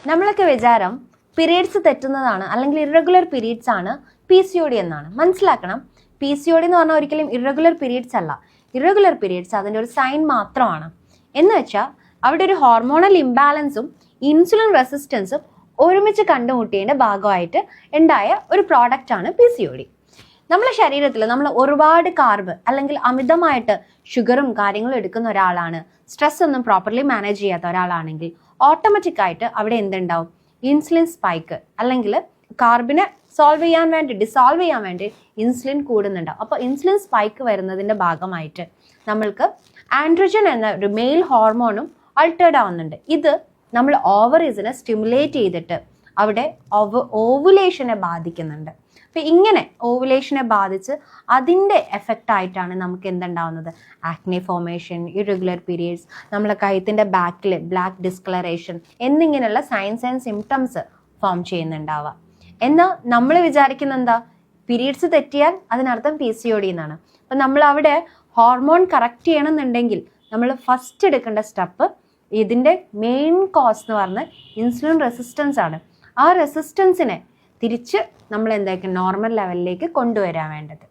നമ്മളൊക്കെ വിചാരം പീരീഡ്സ് തെറ്റുന്നതാണ് അല്ലെങ്കിൽ ഇറഗുലർ പീരീഡ്സ് ആണ് PCOD എന്നാണ്. മനസ്സിലാക്കണം, PCOD എന്ന് പറഞ്ഞാൽ ഒരിക്കലും ഇറഗുലർ പീരീഡ്സ് അല്ല. ഇറഗുലർ പീരീഡ്സ് അതിൻ്റെ ഒരു സൈൻ മാത്രമാണ്. എന്ന് വെച്ചാൽ അവിടെ ഒരു ഹോർമോണൽ ഇംബാലൻസും ഇൻസുലിൻ റെസിസ്റ്റൻസും ഒരുമിച്ച് കണ്ടുമുട്ടിയതിൻ്റെ ഭാഗമായിട്ട് ഉണ്ടായ ഒരു പ്രോഡക്റ്റാണ് PCOD. നമ്മളെ ശരീരത്തിൽ നമ്മൾ ഒരുപാട് കാർബ് അല്ലെങ്കിൽ അമിതമായിട്ട് ഷുഗറും കാര്യങ്ങളും എടുക്കുന്ന ഒരാളാണ്, സ്ട്രെസ് ഒന്നും പ്രോപ്പർലി മാനേജ് ചെയ്യാത്ത ഒരാളാണെങ്കിൽ ഓട്ടോമാറ്റിക്കായിട്ട് അവിടെ എന്തുണ്ടാവും? ഇൻസുലിൻ സ്പൈക്ക് അല്ലെങ്കിൽ കാർബിനെ ഡിസോൾവ് ചെയ്യാൻ വേണ്ടി ഇൻസുലിൻ കൂടുന്നുണ്ടാവും. അപ്പോൾ ഇൻസുലിൻ സ്പൈക്ക് വരുന്നതിൻ്റെ ഭാഗമായിട്ട് നമ്മൾക്ക് ആൻഡ്രോജൻ എന്ന ഒരു മെയിൽ ഹോർമോണും അൾട്ടേർഡ് ആവുന്നുണ്ട്. ഇത് നമ്മൾ ഓവറീസിനെ സ്റ്റിമുലേറ്റ് ചെയ്തിട്ട് അവിടെ ഓവുലേഷനെ ബാധിക്കുന്നുണ്ട്. അപ്പം ഇങ്ങനെ ഓവുലേഷനെ ബാധിച്ച് അതിൻ്റെ എഫക്റ്റ് ആയിട്ടാണ് നമുക്ക് എന്തുണ്ടാവുന്നത്? ആക്നെ ഫോർമേഷൻ, ഇറഗുലർ പീരീഡ്സ്, നമ്മളെ കഴുത്തിൻ്റെ ബാക്കിൽ ബ്ലാക്ക് ഡിസ്കളറേഷൻ എന്നിങ്ങനെയുള്ള സൈൻസ് ആൻഡ് സിംറ്റംസ് ഫോം ചെയ്യുന്നുണ്ടാവുക. എന്നാൽ നമ്മൾ വിചാരിക്കുന്ന എന്താ? പീരീഡ്സ് തെറ്റിയാൽ അതിനർത്ഥം PCOD എന്നാണ്. അപ്പം നമ്മൾ അവിടെ ഹോർമോൺ കറക്റ്റ് ചെയ്യണമെന്നുണ്ടെങ്കിൽ നമ്മൾ ഫസ്റ്റ് എടുക്കേണ്ട സ്റ്റെപ്പ് ഇതിൻ്റെ മെയിൻ കോസ് എന്ന് പറഞ്ഞാൽ ഇൻസുലിൻ റെസിസ്റ്റൻസ് ആണ്. ആ റെസിസ്റ്റൻസിനെ തിരിച്ച് നമ്മൾ എന്തായിരിക്കും നോർമൽ ലെവലിലേക്ക് കൊണ്ടുവരാൻ വേണ്ടത്.